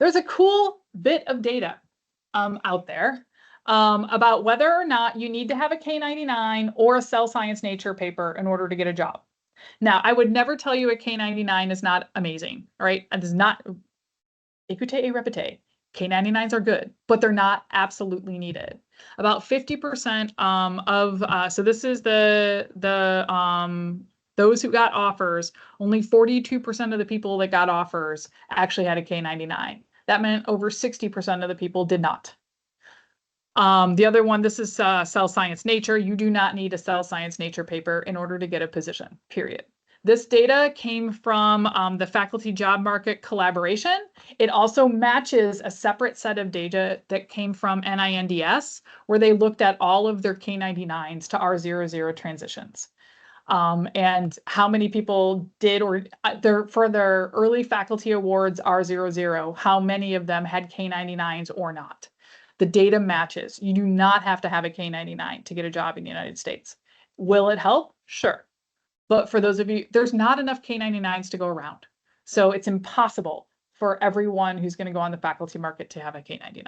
There's a cool bit of data out there about whether or not you need to have a K99 or a Cell Science Nature paper in order to get a job. Now, I would never tell you a K99 is not amazing, right? It is not, écoutez et répétez. K99s are good, but they're not absolutely needed. About 50% so this is those who got offers, only 42% of the people that got offers actually had a K99. That meant over 60% of the people did not. The other one, this is Cell Science Nature. You do not need a Cell Science Nature paper in order to get a position, period. This data came from the Faculty Job Market Collaboration. It also matches a separate set of data that came from NINDS, where they looked at all of their K99s to R00 transitions. And how many people did, or for their early faculty awards R00, how many of them had K99s or not. The data matches. You do not have to have a K99 to get a job in the United States. Will it help? Sure. But for those of you, there's not enough K99s to go around. So it's impossible for everyone who's going to go on the faculty market to have a K99.